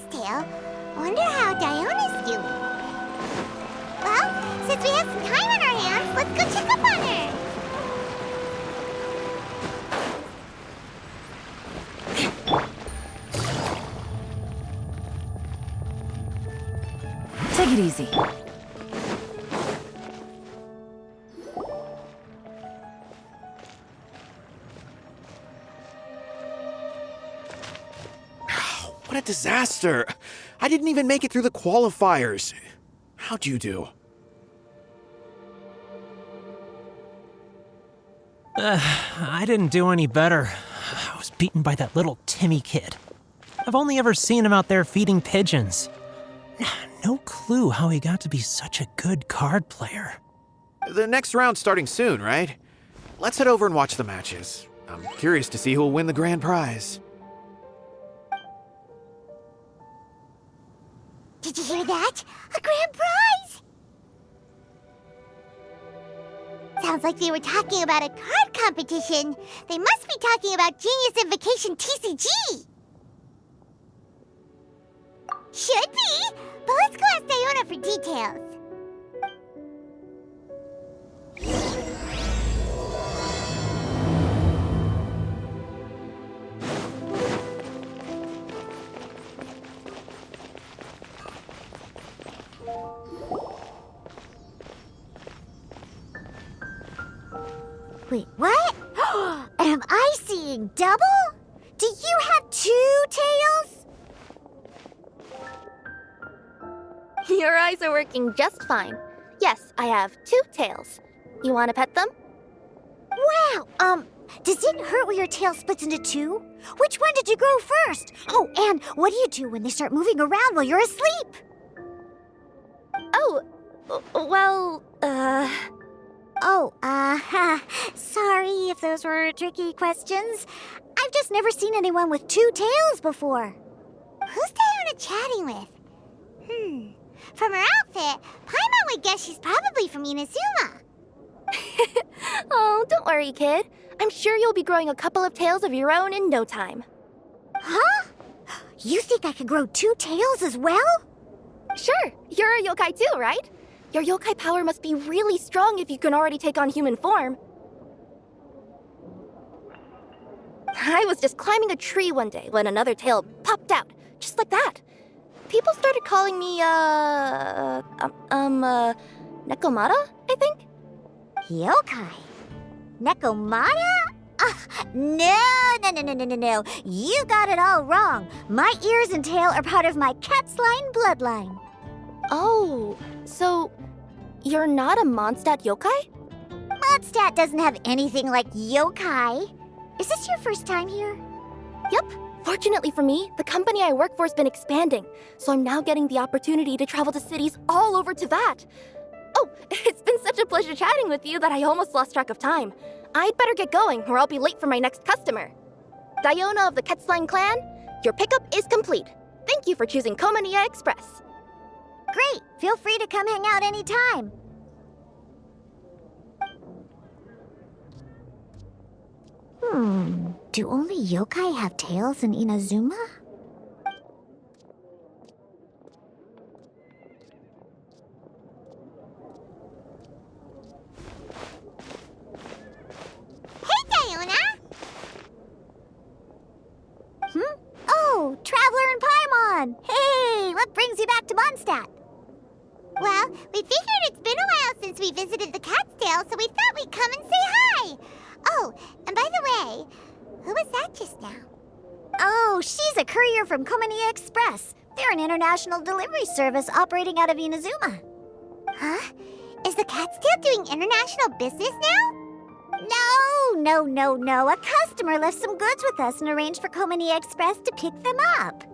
cat's tail. Wonder how Diona's doing. Well, since we have some time on our hands, let's go check up on her. Take it easy. What a disaster! I didn't even make it through the qualifiers. How'd you do? I didn't do any better. I was beaten by that little Timmy kid. I've only ever seen him out there feeding pigeons. No clue how he got to be such a good card player. The next round's starting soon, right? Let's head over and watch the matches. I'm curious to see who'll win the grand prize. Did you hear that? A grand prize! Sounds like they were talking about a card competition. They must be talking about Genius Invocation TCG. Should be, but let's go ask Diona for details. Wait, what? Am I seeing double? Do you have two tails? Your eyes are working just fine. Yes, I have two tails. You want to pet them? Wow, does it hurt when your tail splits into two? Which one did you grow first? Oh, and what do you do when they start moving around while you're asleep? Oh, well, sorry if those were tricky questions. I've just never seen anyone with two tails before. Who's Diona chatting with? From her outfit, Paimon would guess she's probably from Inazuma. Oh, don't worry, kid. I'm sure you'll be growing a couple of tails of your own in no time. Huh? You think I could grow two tails as well? Sure, you're a yokai too, right? Your yokai power must be really strong if you can already take on human form. I was just climbing a tree one day when another tail popped out, just like that. People started calling me, Nekomata, I think? Yokai? Nekomata? No. You got it all wrong. My ears and tail are part of my cat's line bloodline. Oh, so you're not a Mondstadt yokai? Mondstadt doesn't have anything like yokai. Is this your first time here? Yep. Fortunately for me, the company I work for has been expanding, so I'm now getting the opportunity to travel to cities all over Teyvat. Oh, it's been such a pleasure chatting with you that I almost lost track of time. I'd better get going, or I'll be late for my next customer. Diona of the Quetzline clan, your pickup is complete. Thank you for choosing Komania Express. Great! Feel free to come hang out anytime. Do only yokai have tails in Inazuma? Hey, Diona! Oh, Traveler and Paimon! Hey, what brings you back to Mondstadt? Well, we figured it's been a while since we visited the Cat's Tail, so we thought we'd come and say hi. Oh, and by the way, who was that just now? Oh, she's a courier from Komania Express. They're an international delivery service operating out of Inazuma. Huh? Is the Cat's Tail doing international business now? No. A customer left some goods with us and arranged for Komania Express to pick them up.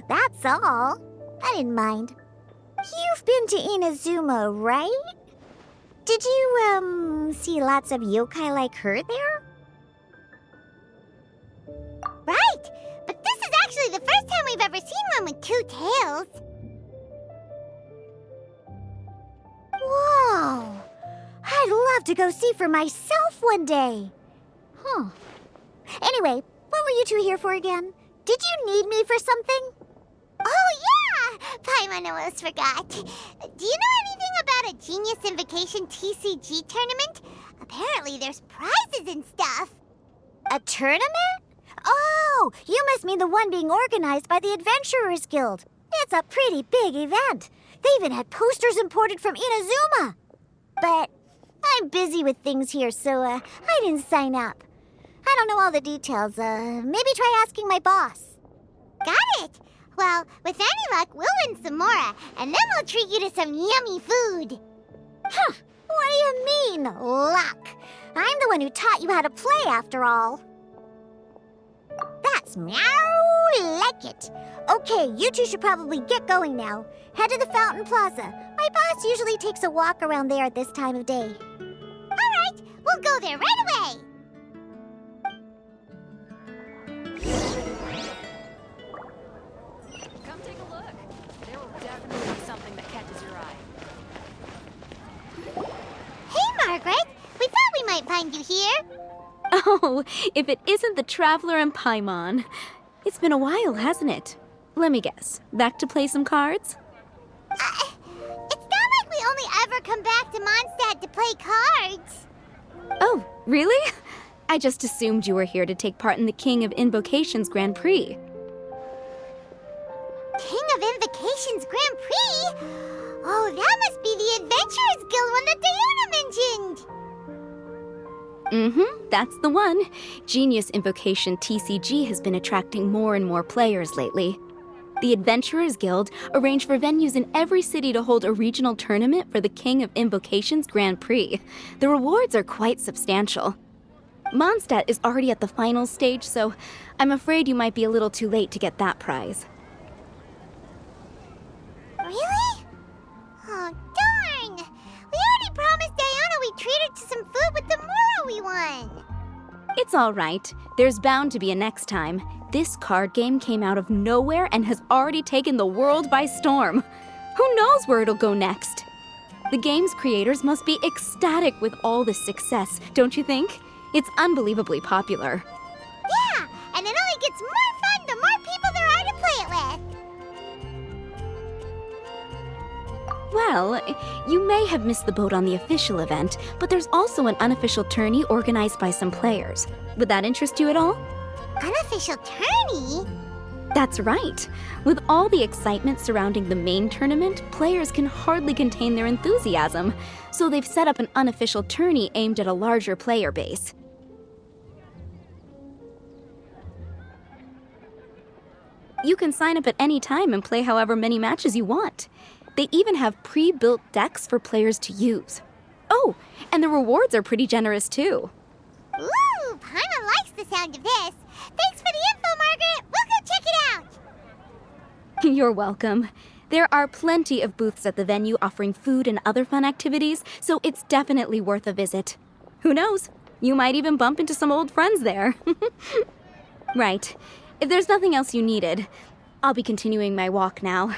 That's all. I didn't mind. You've been to Inazuma, right? Did you, see lots of yokai like her there? Right! But this is actually the first time we've ever seen one with two tails. Whoa! I'd love to go see for myself one day. Anyway, what were you two here for again? Did you need me for something? Paimon almost forgot. Do you know anything about a Genius Invocation TCG tournament? Apparently there's prizes and stuff. A tournament? Oh, you must mean the one being organized by the Adventurers Guild. It's a pretty big event. They even had posters imported from Inazuma. But I'm busy with things here, so I didn't sign up. I don't know all the details. Maybe try asking my boss. Got it. Well, with any luck, we'll win some more, and then we'll treat you to some yummy food. Huh. What do you mean, luck? I'm the one who taught you how to play, after all. That's meow like it. Okay, you two should probably get going now. Head to the Fountain Plaza. My boss usually takes a walk around there at this time of day. All right, we'll go there right away. Come take a look. There will definitely be something that catches your eye. Hey, Margaret. We thought we might find you here. Oh, if it isn't the Traveler and Paimon. It's been a while, hasn't it? Let me guess. Back to play some cards? It's not like we only ever come back to Mondstadt to play cards. Oh, really? I just assumed you were here to take part in the King of Invocations Grand Prix. King of Invocations Grand Prix? Oh, that must be the Adventurers Guild one that Diana mentioned. That's the one. Genius Invocation TCG has been attracting more and more players lately. The Adventurers Guild arranged for venues in every city to hold a regional tournament for the King of Invocations Grand Prix. The rewards are quite substantial. Mondstadt is already at the final stage, so I'm afraid you might be a little too late to get that prize. Really? Oh, darn! We already promised Diana we'd treat her to some food with the Mora we won. It's all right. There's bound to be a next time. This card game came out of nowhere and has already taken the world by storm. Who knows where it'll go next? The game's creators must be ecstatic with all this success, don't you think? It's unbelievably popular. Yeah, and it only gets more fun the more people there are to play it with. Well, you may have missed the boat on the official event, but there's also an unofficial tourney organized by some players. Would that interest you at all? Unofficial tourney? That's right. With all the excitement surrounding the main tournament, players can hardly contain their enthusiasm. So they've set up an unofficial tourney aimed at a larger player base. You can sign up at any time and play however many matches you want. They even have pre-built decks for players to use. Oh, and the rewards are pretty generous too. Ooh, Paimon likes the sound of this. Thanks for the info, Margaret. We'll go check it out. You're welcome. There are plenty of booths at the venue offering food and other fun activities, so it's definitely worth a visit. Who knows? You might even bump into some old friends there. Right. If there's nothing else you needed, I'll be continuing my walk now.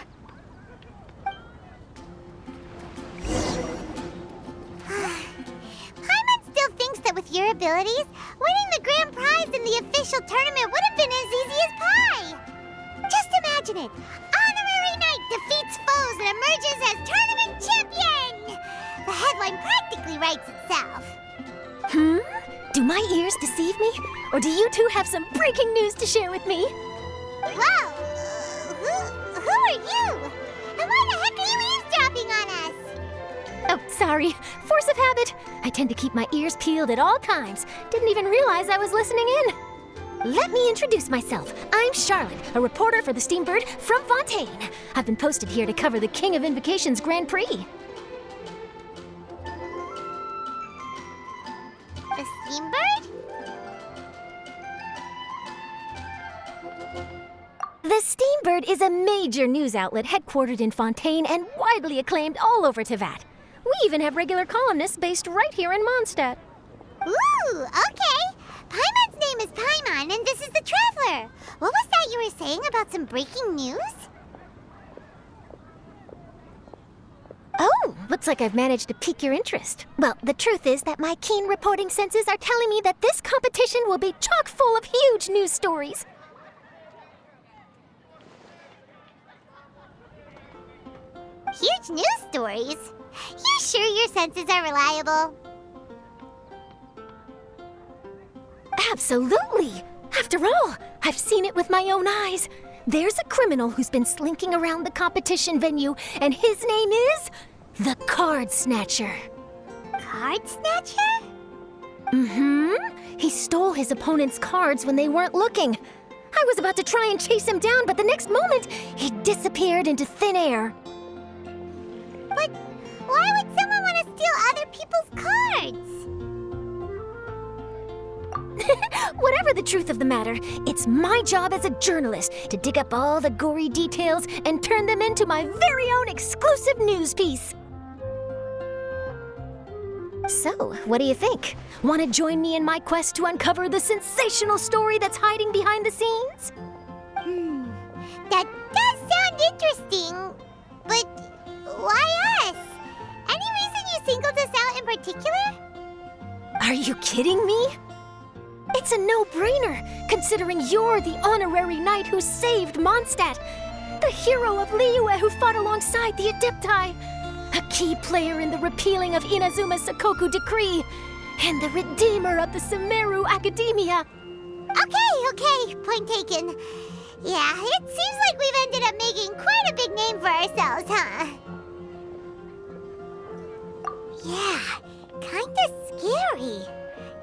Paimon still thinks that with your abilities, winning the grand prize in the official tournament would have been as easy as pie. Just imagine it. Honorary Knight defeats foes and emerges as tournament champion. The headline practically writes itself. Do my ears deceive me? Or do you two have some breaking news to share with me? Whoa! Who are you? And why the heck are you eavesdropping on us? Oh, sorry. Force of habit. I tend to keep my ears peeled at all times. Didn't even realize I was listening in. Let me introduce myself. I'm Charlotte, a reporter for the Steambird from Fontaine. I've been posted here to cover the King of Invocations Grand Prix. The Steambird? The Steambird is a major news outlet headquartered in Fontaine and widely acclaimed all over Teyvat. We even have regular columnists based right here in Mondstadt. Ooh, okay. Paimon's name is Paimon, and this is the Traveler. What was that you were saying about some breaking news? Oh, looks like I've managed to pique your interest. Well, the truth is that my keen reporting senses are telling me that this competition will be chock full of huge news stories. huge news stories. You sure your senses are reliable? Absolutely! After all, I've seen it with my own eyes. There's a criminal who's been slinking around the competition venue, and his name is the Card Snatcher. Card Snatcher? Mm-hmm. He stole his opponent's cards when they weren't looking. I was about to try and chase him down, but the next moment, he disappeared into thin air. But why would someone want to steal other people's cards? Whatever the truth of the matter, it's my job as a journalist to dig up all the gory details and turn them into my very own exclusive news piece. So, what do you think? Want to join me in my quest to uncover the sensational story that's hiding behind the scenes? That does sound interesting, but why us? Any reason you singled us out in particular? Are you kidding me? It's a no-brainer, considering you're the honorary knight who saved Mondstadt, the hero of Liyue who fought alongside the Adepti, a key player in the repealing of Inazuma's Sakoku Decree, and the redeemer of the Sumeru Academia. Okay, point taken. Yeah, it seems like we've ended up making quite a big name for ourselves, huh? Yeah, kinda scary.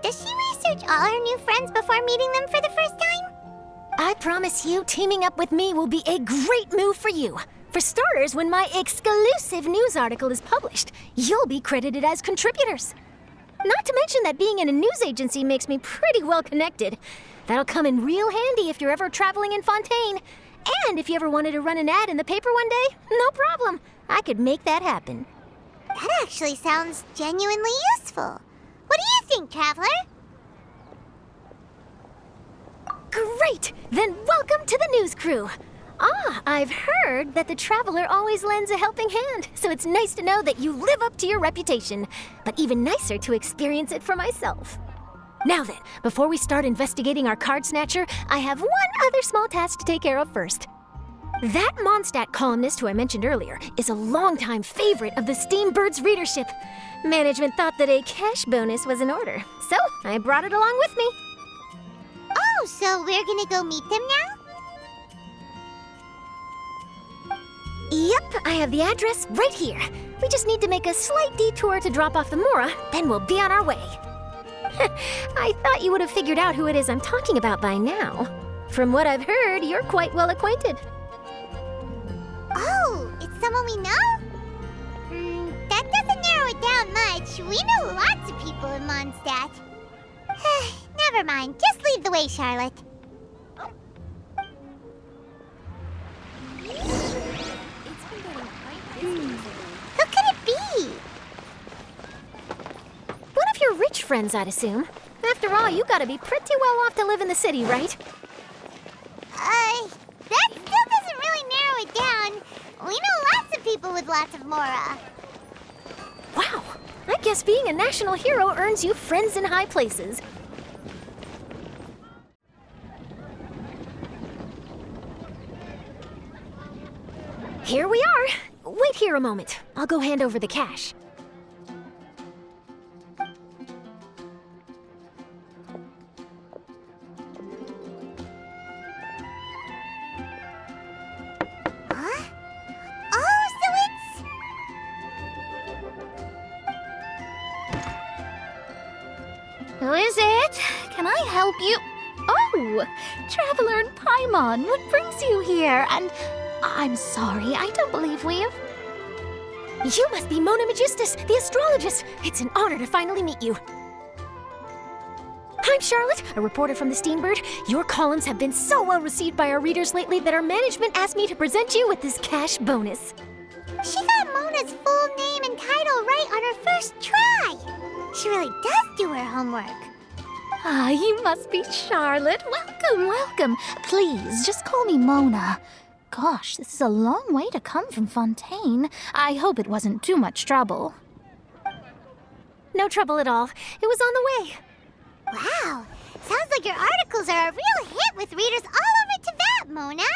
Does she research all her new friends before meeting them for the first time? I promise you, teaming up with me will be a great move for you. For starters, when my exclusive news article is published, you'll be credited as contributors. Not to mention that being in a news agency makes me pretty well connected. That'll come in real handy if you're ever traveling in Fontaine. And if you ever wanted to run an ad in the paper one day, no problem. I could make that happen. That actually sounds genuinely useful. What do you think, Traveler? Great! Then welcome to the news crew. I've heard that the Traveler always lends a helping hand, so it's nice to know that you live up to your reputation, but even nicer to experience it for myself. Now then, before we start investigating our card snatcher, I have one other small task to take care of first. That Mondstadt columnist who I mentioned earlier is a longtime favorite of the Steambird's readership. Management thought that a cash bonus was in order, so I brought it along with me. Oh, so we're gonna go meet them now? Yep, I have the address right here. We just need to make a slight detour to drop off the Mora, then we'll be on our way. I thought you would have figured out who it is I'm talking about by now. From what I've heard, you're quite well acquainted. Oh, it's someone we know? That doesn't narrow it down much. We know lots of people in Mondstadt. Never mind, just lead the way, Charlotte. Who could it be? One of your rich friends, I'd assume. After all, you gotta be pretty well off to live in the city, right? That still doesn't really narrow it down. We know lots of people with lots of Mora. Wow, I guess being a national hero earns you friends in high places. Here we are. Wait here a moment. I'll go hand over the cash. Huh? Oh, so it's... Who is it? Can I help you? Oh, Traveler in Paimon, what brings you here? And I'm sorry, I don't believe we've... You must be Mona Magistus, the astrologist. It's an honor to finally meet you. I'm Charlotte, a reporter from the Steambird. Your columns have been so well received by our readers lately that our management asked me to present you with this cash bonus. She got Mona's full name and title right on her first try. She really does do her homework. Ah, you must be Charlotte. Welcome, welcome. Please, just call me Mona. Gosh, this is a long way to come from Fontaine. I hope it wasn't too much trouble. No trouble at all. It was on the way. Wow, sounds like your articles are a real hit with readers all over Tibet, Mona.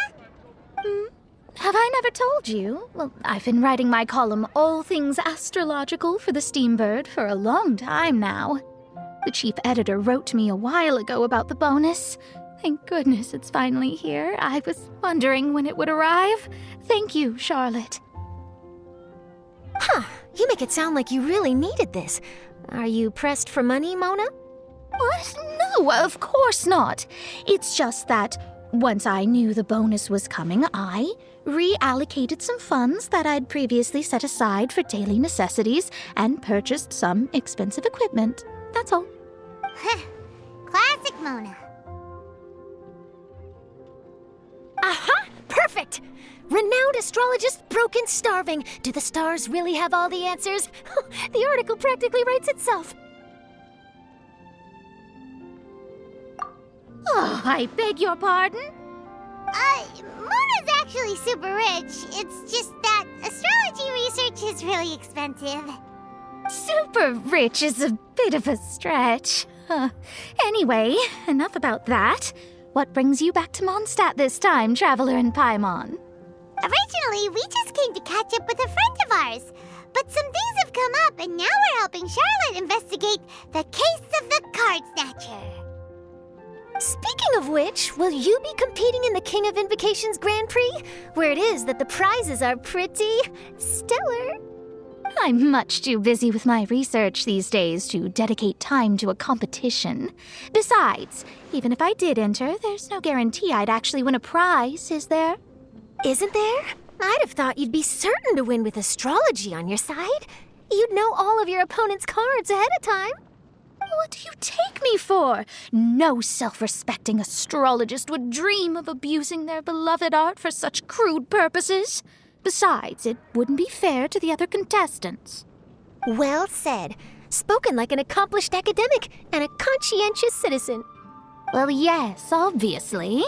Have I never told you? Well, I've been writing my column, All Things Astrological, for the Steambird for a long time now. The chief editor wrote to me a while ago about the bonus. Thank goodness it's finally here. I was wondering when it would arrive. Thank you, Charlotte. Huh, you make it sound like you really needed this. Are you pressed for money, Mona? What? No, of course not. It's just that once I knew the bonus was coming, I reallocated some funds that I'd previously set aside for daily necessities and purchased some expensive equipment. That's all. Classic Mona. Aha! Perfect! Renowned astrologist broken starving. Do the stars really have all the answers? The article practically writes itself. Oh, I beg your pardon? Mona's actually super rich. It's just that astrology research is really expensive. Super rich is a bit of a stretch. Anyway, enough about that. What brings you back to Mondstadt this time, Traveler in Paimon? Originally, we just came to catch up with a friend of ours. But some things have come up, and now we're helping Charlotte investigate the case of the Card Snatcher. Speaking of which, will you be competing in the King of Invocations Grand Prix? Where it is that the prizes are pretty stellar. I'm much too busy with my research these days to dedicate time to a competition. Besides, even if I did enter, there's no guarantee I'd actually win a prize, is there? Isn't there? I'd have thought you'd be certain to win with astrology on your side. You'd know all of your opponent's cards ahead of time. What do you take me for? No self-respecting astrologist would dream of abusing their beloved art for such crude purposes. Besides, it wouldn't be fair to the other contestants. Well said. Spoken like an accomplished academic and a conscientious citizen. Well, yes, obviously.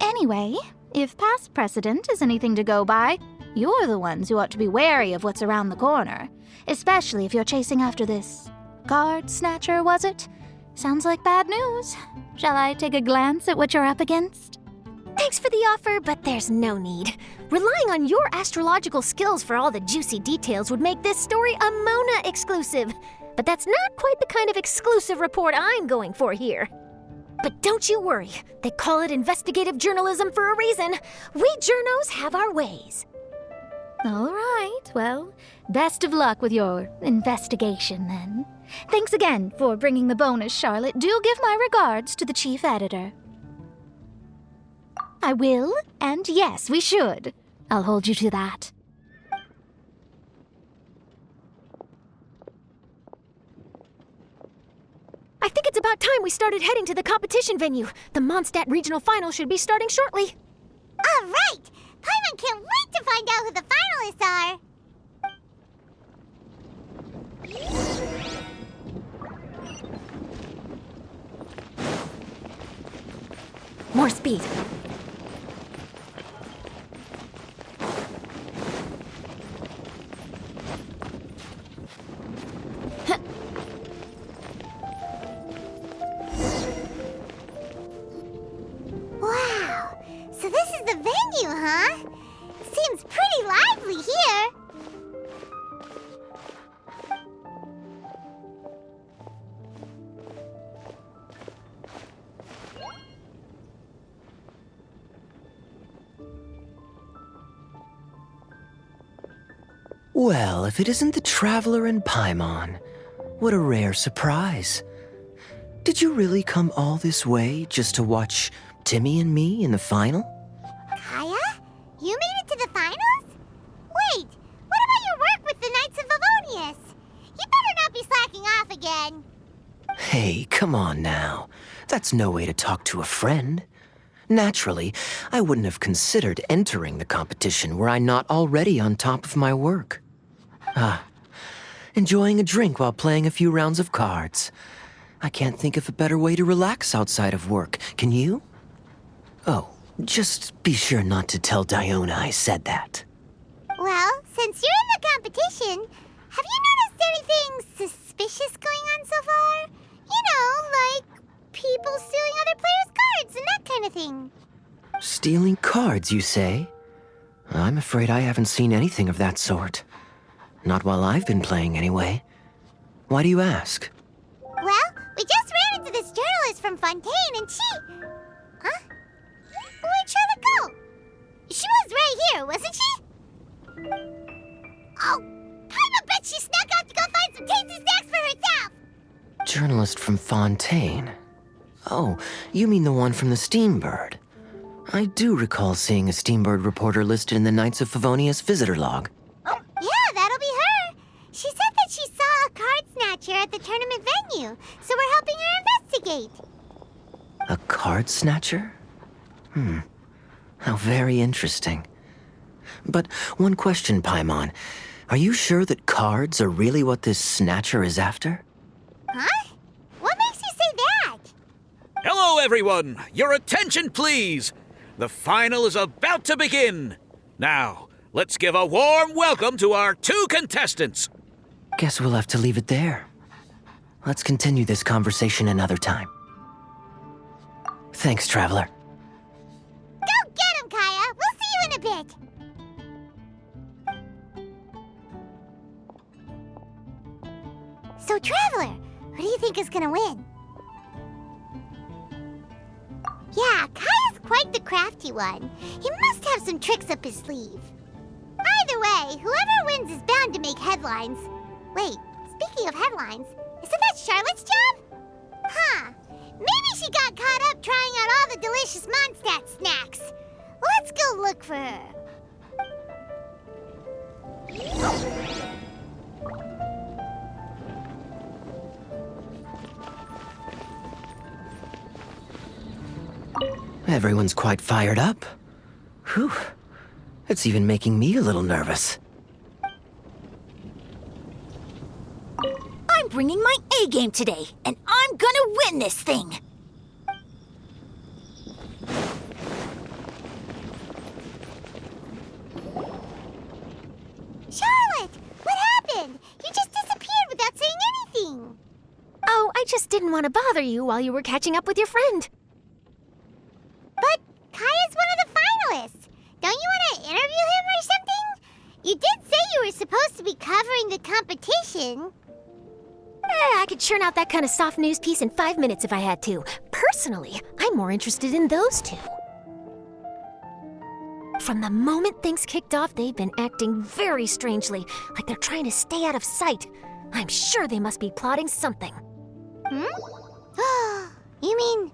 Anyway, if past precedent is anything to go by, you're the ones who ought to be wary of what's around the corner. Especially if you're chasing after this card snatcher, was it? Sounds like bad news. Shall I take a glance at what you're up against? Thanks for the offer, but there's no need. Relying on your astrological skills for all the juicy details would make this story a Mona exclusive. But that's not quite the kind of exclusive report I'm going for here. But don't you worry. They call it investigative journalism for a reason. We journos have our ways. All right, well, best of luck with your investigation then. Thanks again for bringing the bonus, Charlotte. Do give my regards to the chief editor. I will, and yes, we should. I'll hold you to that. I think it's about time we started heading to the competition venue. The Mondstadt Regional Final should be starting shortly. All right! Paimon can't wait to find out who the finalists are! More speed. Wow! So this is the venue, huh? Seems pretty lively here. Well, if it isn't the Traveler in Paimon, what a rare surprise. Did you really come all this way just to watch Timmy and me in the final? Kaya? You made it to the finals? Wait, what about your work with the Knights of Favonius? You better not be slacking off again. Hey, come on now. That's no way to talk to a friend. Naturally, I wouldn't have considered entering the competition were I not already on top of my work. Enjoying a drink while playing a few rounds of cards. I can't think of a better way to relax outside of work, can you? Oh, just be sure not to tell Diona I said that. Well, since you're in the competition, have you noticed anything suspicious going on so far? You know, like people stealing other players' cards and that kind of thing. Stealing cards, you say? I'm afraid I haven't seen anything of that sort. Not while I've been playing, anyway. Why do you ask? Well, we just ran into this journalist from Fontaine and she... Huh? Where'd Charlotte go? She was right here, wasn't she? Oh, I bet she snuck out to go find some tasty snacks for herself! Journalist from Fontaine. Oh, you mean the one from the Steambird. I do recall seeing a Steambird reporter listed in the Knights of Favonius visitor log. Yeah, that'll be her. She said that she saw a card snatcher at the tournament venue, so we're helping her investigate. A card snatcher? How very interesting. But one question, Paimon. Are you sure that cards are really what this snatcher is after? Huh? What makes you say that? Hello, everyone! Your attention, please! The final is about to begin! Now, let's give a warm welcome to our 2 contestants! Guess we'll have to leave it there. Let's continue this conversation another time. Thanks, Traveler. Go get him, Kaya! We'll see you in a bit! So, Traveler, who do you think is gonna win? Yeah, Kaya's quite the crafty one. He must have some tricks up his sleeve. Either way, whoever wins is bound to make headlines. Wait, speaking of headlines, isn't that Charlotte's job? Huh. Maybe she got caught up trying out all the delicious Mondstadt snacks. Let's go look for her. Everyone's quite fired up. Whew. It's even making me a little nervous. I'm bringing my A game today, and I'm gonna win this thing! Charlotte, what happened? You just disappeared without saying anything. Oh, I just didn't want to bother you while you were catching up with your friend. But Kaya's one of the finalists. Don't you want to interview him or something? You did say you were supposed to be covering the competition. I could churn out that kind of soft news piece in 5 minutes if I had to. Personally, I'm more interested in those 2. From the moment things kicked off, they've been acting very strangely, like they're trying to stay out of sight. I'm sure they must be plotting something. You mean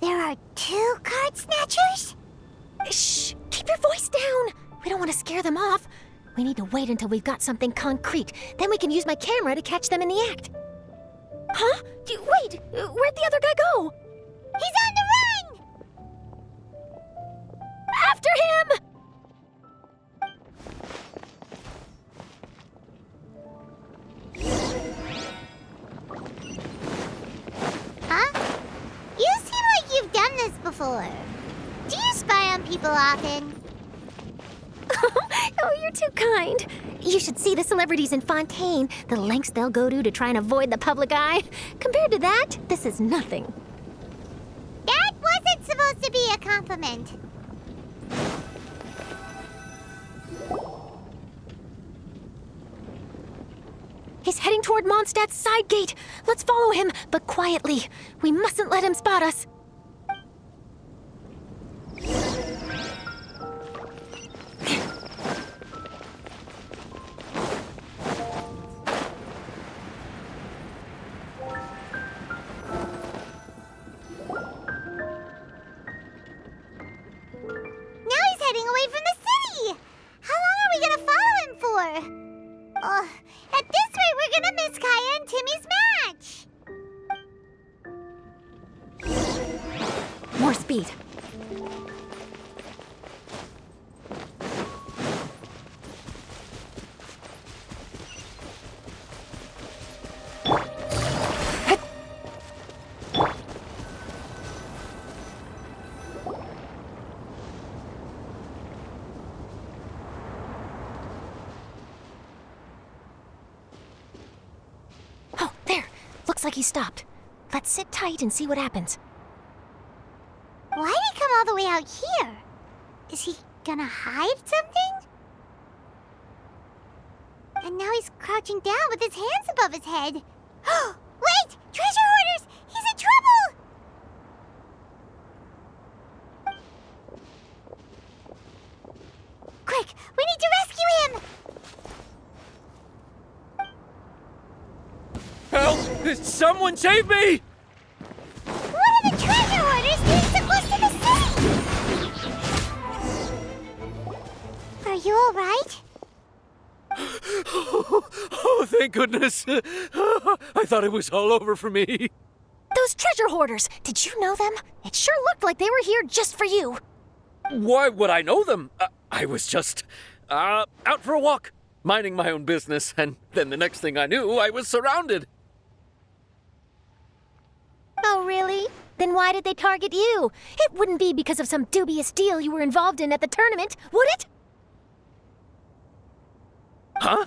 there are 2 card snatchers? Shh! Keep your voice down! We don't want to scare them off. We need to wait until we've got something concrete. Then we can use my camera to catch them in the act. Huh? Wait! Where'd the other guy go? He's on the run! After him! Huh? You seem like you've done this before. Do you spy on people often? Oh, you're too kind. You should see the celebrities in Fontaine, the lengths they'll go to try and avoid the public eye. Compared to that, this is nothing. That wasn't supposed to be a compliment. He's heading toward Mondstadt's side gate. Let's follow him, but quietly. We mustn't let him spot us. Now he's heading away from the city! How long are we gonna follow him for? At this rate, we're gonna miss Kaya and Timmy's match! More speed. Oh, there. Looks like he stopped. Let's sit tight and see what happens. Why'd he come all the way out here? Is he gonna hide something? crouching down with his hands above his head. Wait! Treasure hoarders! He's in trouble! Quick! We need to rescue him! Help! Someone save me! What are the treasure hoarders doing so close to the city? Are you alright? Oh, thank goodness. I thought it was all over for me. Those treasure hoarders, did you know them? It sure looked like they were here just for you. Why would I know them? I was just out for a walk, minding my own business, and then the next thing I knew, I was surrounded. Oh, really? Then why did they target you? It wouldn't be because of some dubious deal you were involved in at the tournament, would it? Huh?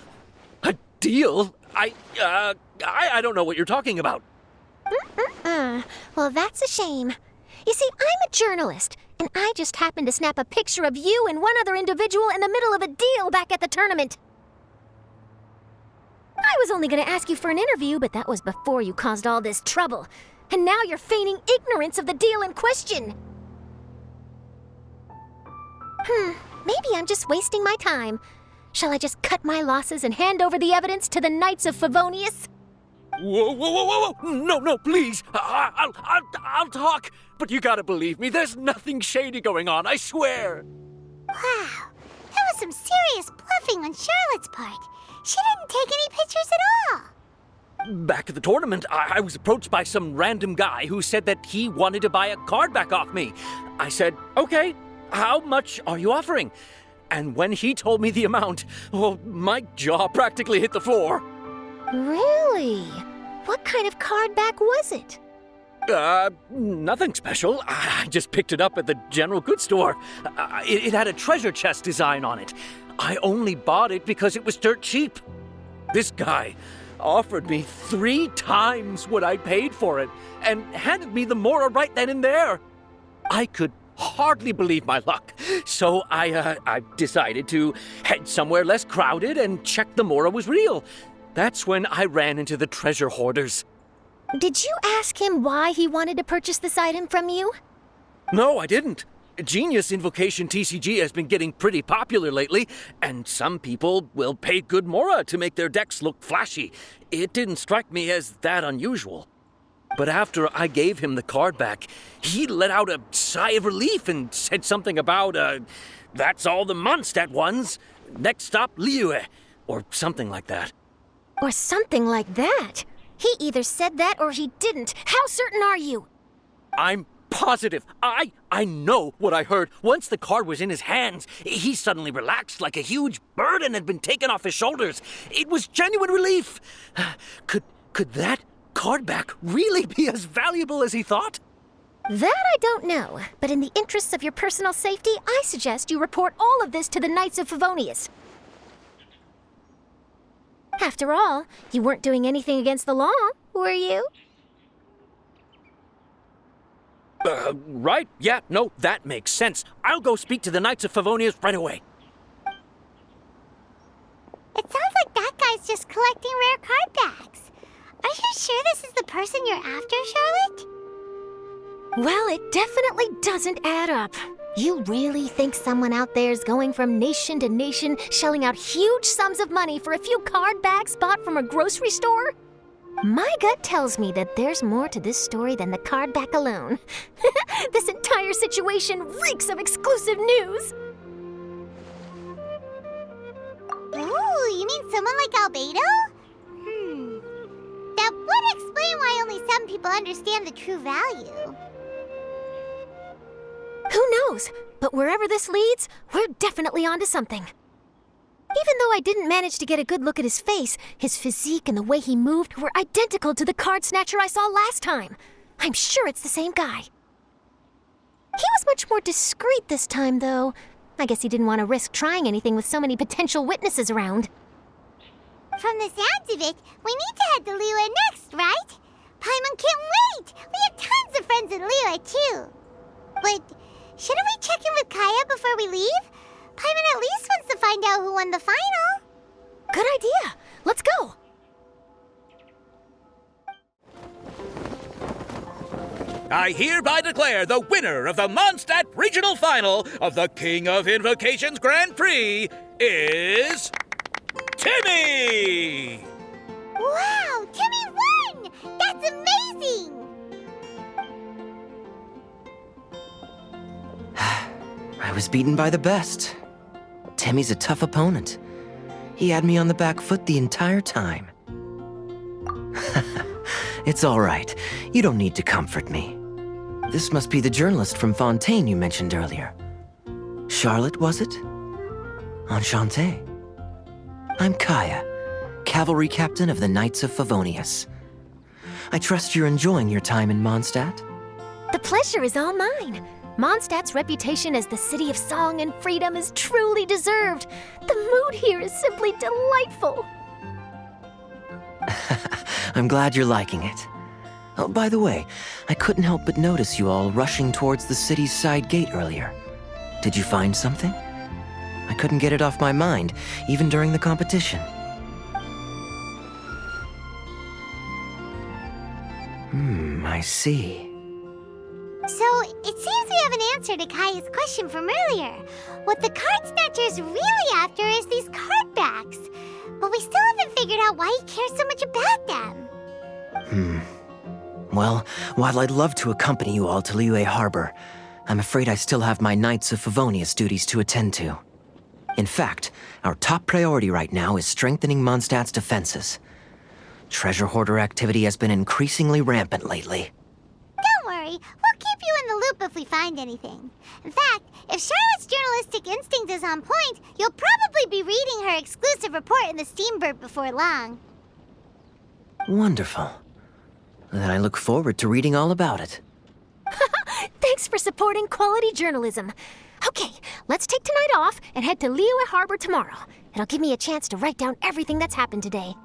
A deal? I don't know what you're talking about. Well, that's a shame. You see, I'm a journalist, and I just happened to snap a picture of you and one other individual in the middle of a deal back at the tournament. I was only going to ask you for an interview, but that was before you caused all this trouble. And now you're feigning ignorance of the deal in question. Maybe I'm just wasting my time. Shall I just cut my losses and hand over the evidence to the Knights of Favonius? Whoa! No, please. I'll talk. But you gotta believe me, there's nothing shady going on, I swear. Wow, that was some serious bluffing on Charlotte's part. She didn't take any pictures at all. Back at the tournament, I was approached by some random guy who said that he wanted to buy a card back off me. I said, okay, how much are you offering? And when he told me the amount, my jaw practically hit the floor. Really? What kind of card back was it? Nothing special. I just picked it up at the general goods store. It had a treasure chest design on it. I only bought it because it was dirt cheap. This guy offered me 3 times what I paid for it and handed me the Mora right then and there. I could hardly believe my luck, so I decided to head somewhere less crowded and check the Mora was real. That's when I ran into the treasure hoarders. Did you ask him why he wanted to purchase this item from you? No, I didn't. Genius Invocation TCG has been getting pretty popular lately, and some people will pay good Mora to make their decks look flashy. It didn't strike me as that unusual. But after I gave him the card back, he let out a sigh of relief and said something about, that's all the Mondstadt ones. Next stop, Liyue, or something like that. Or something like that? He either said that or he didn't. How certain are you? I'm positive. I know what I heard. Once the card was in his hands, he suddenly relaxed like a huge burden had been taken off his shoulders. It was genuine relief. Could that card back really be as valuable as he thought? That I don't know, but in the interests of your personal safety, I suggest you report all of this to the Knights of Favonius. After all, you weren't doing anything against the law, were you? Right. Yeah, no, that makes sense. I'll go speak to the Knights of Favonius right away. It sounds like that guy's just collecting rare card backs. Are you sure this is the person you're after, Charlotte? Well, it definitely doesn't add up. You really think someone out there's going from nation to nation, shelling out huge sums of money for a few card backs bought from a grocery store? My gut tells me that there's more to this story than the card back alone. This entire situation reeks of exclusive news. Ooh, you mean someone like Albedo? That would explain why only some people understand the true value. Who knows? But wherever this leads, we're definitely onto something. Even though I didn't manage to get a good look at his face, his physique and the way he moved were identical to the card snatcher I saw last time. I'm sure it's the same guy. He was much more discreet this time, though. I guess he didn't want to risk trying anything with so many potential witnesses around. From the sounds of it, we need to head to Liyue next, right? Paimon can't wait! We have tons of friends in Liyue, too. But shouldn't we check in with Kaya before we leave? Paimon at least wants to find out who won the final. Good idea. Let's go! I hereby declare the winner of the Mondstadt Regional Final of the King of Invocations Grand Prix is... Timmy! Wow, Timmy won! That's amazing! I was beaten by the best. Timmy's a tough opponent. He had me on the back foot the entire time. It's all right. You don't need to comfort me. This must be the journalist from Fontaine you mentioned earlier. Charlotte, was it? Enchanté. I'm Kaya, cavalry captain of the Knights of Favonius. I trust you're enjoying your time in Mondstadt? The pleasure is all mine. Mondstadt's reputation as the city of song and freedom is truly deserved. The mood here is simply delightful. I'm glad you're liking it. Oh, by the way, I couldn't help but notice you all rushing towards the city's side gate earlier. Did you find something? I couldn't get it off my mind, even during the competition. I see. So, it seems we have an answer to Kaya's question from earlier. What the card snatcher's really after is these card backs. But we still haven't figured out why he cares so much about them. Well, while I'd love to accompany you all to Liyue Harbor, I'm afraid I still have my Knights of Favonius duties to attend to. In fact, our top priority right now is strengthening Mondstadt's defenses. Treasure hoarder activity has been increasingly rampant lately. Don't worry, we'll keep you in the loop if we find anything. In fact, if Charlotte's journalistic instinct is on point, you'll probably be reading her exclusive report in the Steambird before long. Wonderful. Then I look forward to reading all about it. Thanks for supporting quality journalism. Okay, let's take tonight off and head to Liyue Harbor tomorrow. It'll give me a chance to write down everything that's happened today.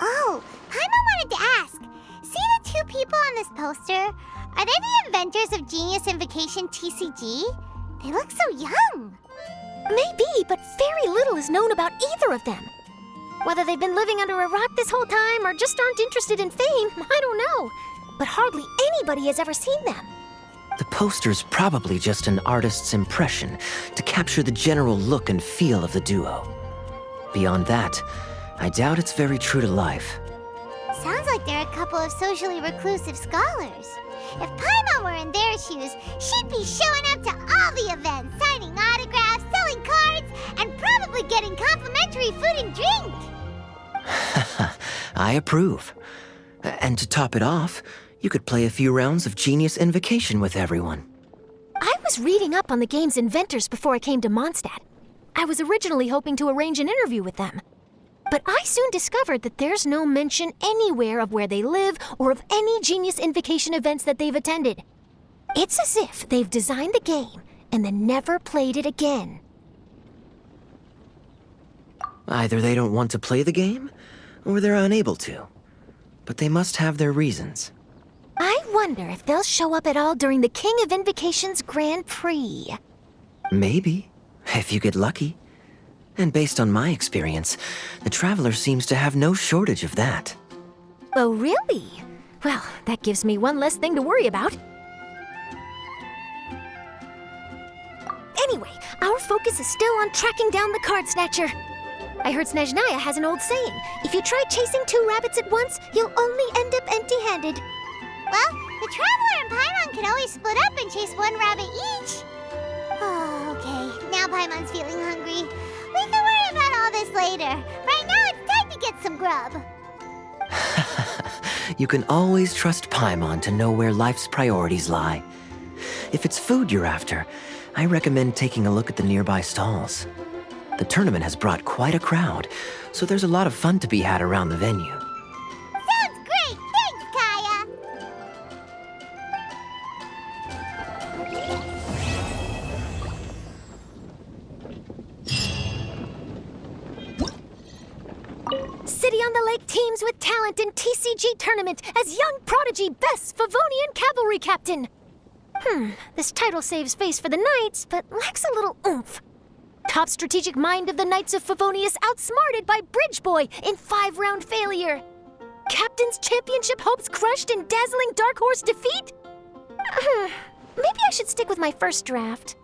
Oh, Paimon wanted to ask. See the two people on this poster? Are they the inventors of Genius Invocation TCG? They look so young. Maybe, but very little is known about either of them. Whether they've been living under a rock this whole time or just aren't interested in fame, I don't know. But hardly anybody has ever seen them. The poster's probably just an artist's impression to capture the general look and feel of the duo. Beyond that, I doubt it's very true to life. Sounds like they're a couple of socially reclusive scholars. If Paimon were in their shoes, she'd be showing up to all the events, signing autographs, selling cards, and probably getting complimentary food and drink. I approve. And to top it off, you could play a few rounds of Genius Invocation with everyone. I was reading up on the game's inventors before I came to Mondstadt. I was originally hoping to arrange an interview with them. But I soon discovered that there's no mention anywhere of where they live or of any Genius Invocation events that they've attended. It's as if they've designed the game and then never played it again. Either they don't want to play the game, or they're unable to. But they must have their reasons. I wonder if they'll show up at all during the King of Invocation's Grand Prix. Maybe, if you get lucky. And based on my experience, the Traveler seems to have no shortage of that. Oh, really? Well, that gives me one less thing to worry about. Anyway, our focus is still on tracking down the card snatcher. I heard Snezhnaya has an old saying. If you try chasing two rabbits at once, you'll only end up empty-handed. Well, the Traveler and Paimon can always split up and chase one rabbit each. Oh, okay. Now Paimon's feeling hungry. We can worry about all this later. Right now, it's time to get some grub. You can always trust Paimon to know where life's priorities lie. If it's food you're after, I recommend taking a look at the nearby stalls. The tournament has brought quite a crowd, so there's a lot of fun to be had around the venue. Sounds great! Thanks, Kaya! City on the Lake teams with talent in TCG tournament as young prodigy best Favonian cavalry captain. This title saves face for the Knights, but lacks a little oomph. Top strategic mind of the Knights of Favonius outsmarted by Bridge Boy in 5-round failure. Captain's championship hopes crushed in dazzling Dark Horse defeat? Maybe I should stick with my first draft.